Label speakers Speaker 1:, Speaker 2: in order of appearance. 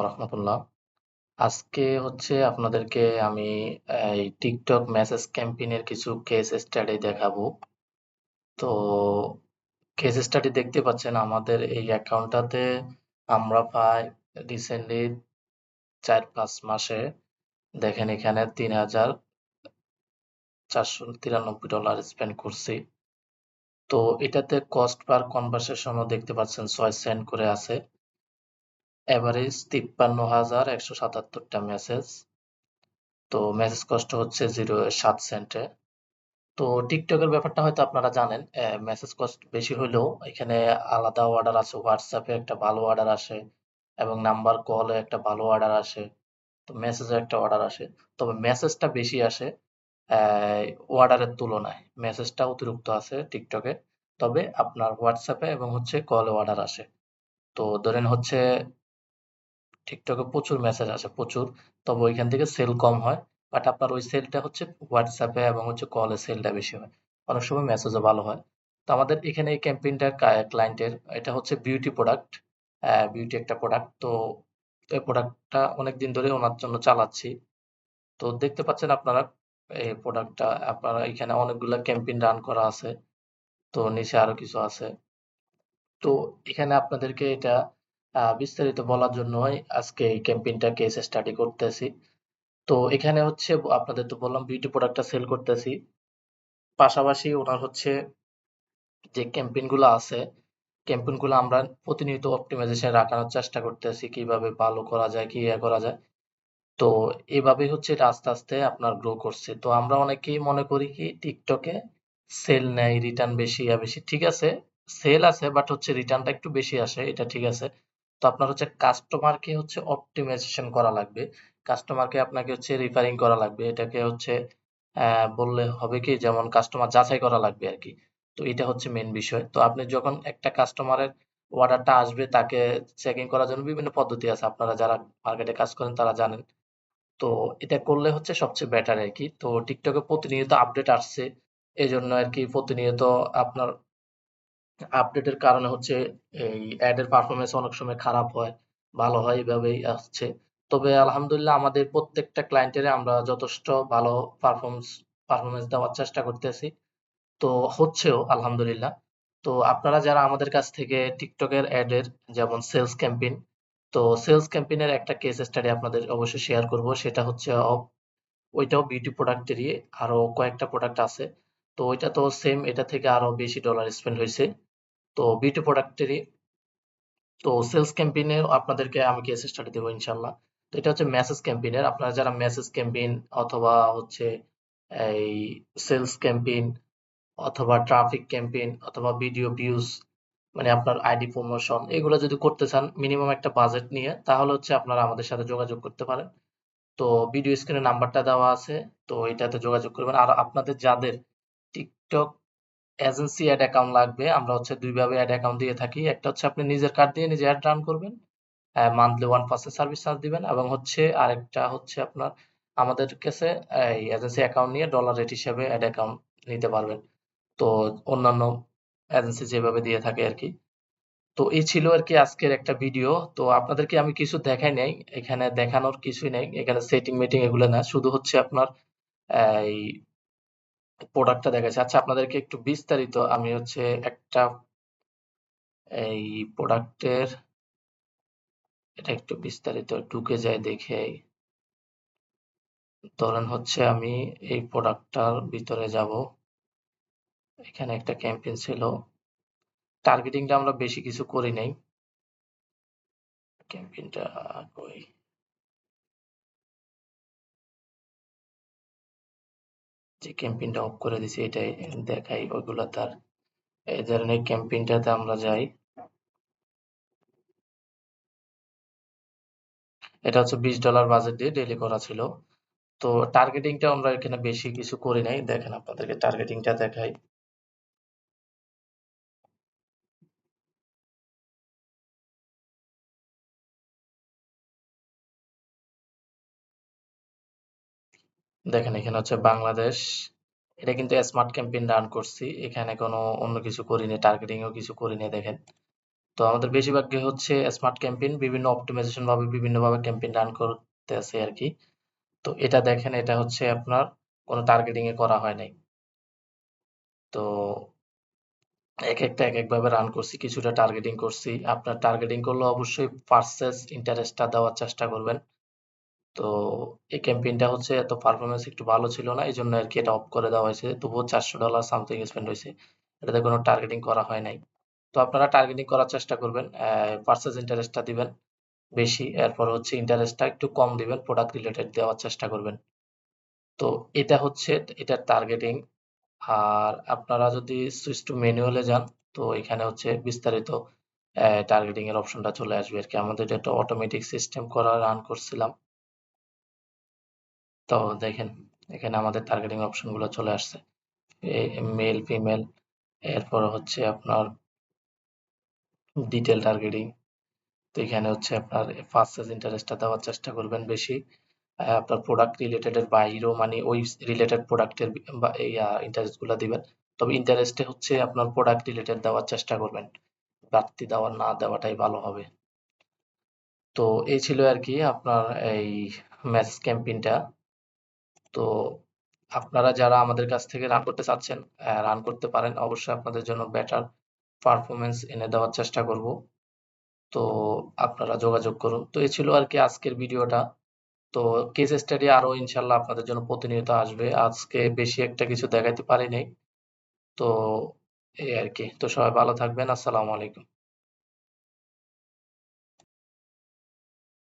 Speaker 1: রহমতুল্লাহ। আজকে হচ্ছে আপনাদেরকে আমি এই টিকটক মেসেজ ক্যাম্পেইনের কিছু কেস স্টাডি দেখাবো। তো কেস স্টাডি দেখতে পাচ্ছেন আমাদের এই অ্যাকাউন্টটাতে আমরা প্রায় রিসেন্টলি 4-5 মাসে দেখেন এখানে $3,493 স্পেন্ড করছি। তো এটাতে কস্ট পার কনভারসেশনও দেখতে পাচ্ছেন 6 সেন্ট করে আছে। এভারেজ 53,177টা মেসেজ। তো মেসেজ কস্ট হচ্ছে 0.7 সেন্টে। তো টিকটকের ব্যাপারটা হয়তো আপনারা জানেন, মেসেজ কস্ট বেশি হলেও এখানে আলাদা অর্ডার আছে। হোয়াটসঅ্যাপে একটা ভালো অর্ডার আসে এবং নাম্বার কলে একটা ভালো অর্ডার আসে। তো মেসেজে একটা অর্ডার আসে, তবে মেসেজটা বেশি আসে অর্ডারের তুলনায়। মেসেজটা অতিরিক্ত আছে টিকটকে, তবে আপনার হোয়াটসঅ্যাপে এবং হচ্ছে কলে অর্ডার আসে। তো ধরেন হচ্ছে টিকটকে প্রচুর মেসেজ আসে, প্রচুর। তবে ওইখান থেকে সেল কম হয়। বাট আপনার ওই সেলটা হচ্ছে হোয়াটসঅ্যাপে এবং হচ্ছে কলে সেলটা বেশি হয়। অনেক সময় মেসেজও ভালো হয়। তো আমাদের এখানে এই ক্যাম্পেইনটা ক্লায়েন্টের, এটা হচ্ছে বিউটি প্রোডাক্ট। বিউটি একটা প্রোডাক্ট। তো এই প্রোডাক্টটা অনেকদিন ধরে ওনার জন্য চালাচ্ছি। তো দেখতে পাচ্ছেন আপনারা এই প্রোডাক্টটা, আপনারা এখানে অনেকগুলা ক্যাম্পেইন রান করা আছে। তো নিচে আরো কিছু আছে। তো এখানে আপনাদেরকে এটা বিস্তারিত বলার জন্যই আজকে এই ক্যাম্পেইনটা কেস স্টাডি করতেছি। তো এখানে হচ্ছে আপনাদের তো বললাম বিউটি প্রোডাক্টটা সেল করতেছি। পাশাপাশি ওনার হচ্ছে যে ক্যাম্পেইন গুলো আছে, ক্যাম্পেইন গুলো আমরা প্রতিনিয়ত অপটিমাইজেশন রাখানোর চেষ্টা করতেছি, কিভাবে ভালো করা যায়, কি করা যায়। তো এভাবেই হচ্ছে এটা আস্তে আস্তে আপনার গ্রো করছে। তো আমরা অনেকেই মনে করি কি টিকটকে সেল নেয়, রিটার্ন বেশি বেশি, ঠিক আছে। সেল আছে বাট হচ্ছে রিটার্নটা একটু বেশি আসে, এটা ঠিক আছে। তো আপনার হচ্ছে কাস্টমারকে হচ্ছে অপটিমাইজেশন করা লাগবে। কাস্টমারকে আপনাকে হচ্ছে রিফারিং করা লাগবে। এটাকে হচ্ছে বললে হবে কি, যেমন কাস্টমার যাচাই করা লাগবে আর কি। তো এটা হচ্ছে মেন বিষয়। তো আপনি যখন একটা কাস্টমারের অর্ডারটা আসবে তাকে চেকিং করার জন্য বিভিন্ন পদ্ধতি আছে। আপনারা যারা মার্কেটে কাজ করেন তারা জানেন। তো এটা করলে হচ্ছে সবচেয়ে বেটার আরকি। তো টিকটকে প্রতিনিয়ত আপডেট আসছে। এজন্য আরকি প্রতিনিয়ত আপনার আপডেটের কারণে হচ্ছে এই অ্যাড এর পারফরম্যান্স অনেক সময় খারাপ হয়, ভালো হয়, এভাবেই আসছে। তবে আলহামদুলিল্লাহ আমাদের প্রত্যেকটা ক্লায়েন্টের আমরা যথেষ্ট ভালো পারফরম্যান্স দেওয়ার চেষ্টা করতেছি। তো হচ্ছেও আলহামদুলিল্লাহ। তো আপনারা যারা আমাদের কাছ থেকে টিকটকের অ্যাড এর, যেমন সেলস ক্যাম্পেইন, তো সেলস ক্যাম্পেইনের একটা কেস স্টাডি আপনাদের অবশ্যই শেয়ার করব। সেটা হচ্ছে ওইটাও বিউটি প্রোডাক্টেরই, আরো কয়েকটা প্রোডাক্ট আছে। তো ওইটা তো সেম, এটা থেকে আরো বেশি ডলার স্পেন্ড হয়েছে। তো বিউটি প্রোডাক্টেরই। তো সেলস ক্যাম্পেইনে আপনাদেরকে আমি কেস স্টাডি দেবো ইনশাল্লাহ। তো এটা হচ্ছে মেসেজ ক্যাম্পেইনের। আপনারা যারা মেসেজ ক্যাম্পেইন অথবা হচ্ছে এই সেলস ক্যাম্পেইন অথবা ট্রাফিক ক্যাম্পেইন অথবা ভিডিও ভিউজ, মানে আপনার আইডি প্রমোশন, এগুলো যদি করতে চান মিনিমাম একটা বাজেট নিয়ে, তাহলে হচ্ছে আপনারা আমাদের সাথে যোগাযোগ করতে পারেন। তো ভিডিও স্ক্রিনে নাম্বারটা দেওয়া আছে। তো এটাতে যোগাযোগ করবেন। আর আপনাদের যাদের টিকটক এজেন্সি অ্যাড অ্যাকাউন্ট লাগবে, আমরা হচ্ছে দুইভাবে অ্যাড অ্যাকাউন্ট দিয়ে থাকি। একটা হচ্ছে আপনি নিজের কার্ড দিয়ে নিজে অ্যাড রান করবেন, মান্থলি 1% সার্ভিস চার্জ দিবেন, এবং হচ্ছে আরেকটা হচ্ছে আপনার আমাদের কাছে এই এজেন্সি অ্যাকাউন্ট নিয়ে ডলার রেট হিসেবে অ্যাড অ্যাকাউন্ট নিতে পারবেন। তো অন্যান্য এজেন্সি যেভাবে দিয়ে থাকে আর কি। তো এই ছিল আর কি আজকের একটা ভিডিও। তো আপনাদেরকে আমি কিছু দেখাই নাই, এখানে দেখানোর কিছুই নেই। এখানে সেটিং মিটিং এগুলো না, শুধু হচ্ছে আপনার এই প্রোডাক্টটা দেখাচ্ছে। আচ্ছা, আপনাদেরকে একটু বিস্তারিত আমি হচ্ছে একটা এই প্রোডাক্টের, এটা একটু বিস্তারিত ঢুকে যায় দেখে। ধরেন হচ্ছে আমি এই প্রোডাক্টটার ভিতরে যাব। এখানে একটা ক্যাম্পেইন ছিল। টার্গেটিংটা আমরা বেশি কিছু করি নাই। ক্যাম্পেইনটা কই, যে ক্যাম্পেইনটা অফ করে দিছি এটাই দেখাই, ওইগুলা তার। এই ধরনের ক্যাম্পেইনটাতে আমরা যাই। এটা হচ্ছে $20 বাজেট দিয়ে ডেইলি করা ছিল। তো টার্গেটিংটা আমরা এখানে বেশি কিছু করি নাই। দেখেন আপনাদেরকে টার্গেটিংটা দেখাই। দেখেন এখানে হচ্ছে বাংলাদেশ। এটা কিন্তু স্মার্ট ক্যাম্পেইন রান করছি। এখানে কোনো অন্য কিছু করিনি, টার্গেটিংও কিছু করিনি দেখেন। তো আমাদের বেশিরভাগই হচ্ছে স্মার্ট ক্যাম্পেইন, বিভিন্ন অপটিমাইজেশন ভাবে বিভিন্নভাবে ক্যাম্পেইন রান করতেছে আরকি। তো এটা দেখেন, এটা হচ্ছে আপনার কোনো টার্গেটিং এ করা হয় নাই। তো একেকটা একেকভাবে রান করছি, কিছুটা টার্গেটিং করছি। আপনার টার্গেটিং করলে অবশ্যই পারচেজ ইন্টারেস্টটা দেওয়ার চেষ্টা করবেন। তো এই ক্যাম্পেইনটা হচ্ছে এত পারফরম্যান্স একটু ভালো ছিল না, এইজন্য আরকি এটা অফ করে দেওয়া হয়েছে। তবুও $400 সামথিং স্পেন্ড হয়েছে। এটাতে কোনো টার্গেটিং করা হয় নাই। তো আপনারা টার্গেটিং করার চেষ্টা করবেন, পারচেজ ইন্টারেস্টটা দিবেন বেশি, এরপর হচ্ছে ইন্টারেস্টটা একটু কম দিবেন, প্রোডাক্ট রিলেটেড দেওয়ার চেষ্টা করবেন। তো এটা হচ্ছে এটার টার্গেটিং। আর আপনারা যদি সুইচ টু ম্যানুয়ালে যান, তো এখানে হচ্ছে বিস্তারিত টার্গেটিং এর অপশনটা চলে আসবে আরকি। আমাদের এটা অটোমেটিক সিস্টেম করা রান করছিলাম। তো দেখেন, এখানে আমাদের টার্গেটিং অপশন গুলো চলে আসছে। মেল, ফিমেল, এরপর হচ্ছে আপনার ডিটেল টার্গেটিং। তো এখানে হচ্ছে আপনার ফার্স্ট সেজ ইন্টারেস্টটা দেওয়ার চেষ্টা করবেন বেশি। আপনার প্রোডাক্ট রিলেটেড এর বাইরেও মানে ওই রিলেটেড প্রোডাক্টের ইন্টারেস্ট গুলা দিবেন। তবে ইন্টারেস্টে হচ্ছে আপনার প্রোডাক্ট রিলেটেড দেওয়ার চেষ্টা করবেন। বাড়তি দেওয়ার না দেওয়াটাই ভালো হবে। তো এই ছিল আর কি আপনার এই ম্যাচ ক্যাম্পেইনটা। তো আপনারা যারা আমাদের কাছ থেকে রান করতে চাচ্ছেন, রান করতে পারেন। অবশ্যই আপনাদের জন্য বেটার পারফরম্যান্স এনে দেওয়ার চেষ্টা করব। তো আপনারা যোগাযোগ করুন। তো এই ছিল আর কি আজকের ভিডিওটা। তো কেস স্টাডি আরো ইনশাল্লাহ আপনাদের জন্য প্রতিনিয়ত আসবে। আজকে বেশি একটা কিছু দেখাইতে পারি নাই। তো এই আর কি। তো সবাই ভালো থাকবেন। আসসালামু আলাইকুম।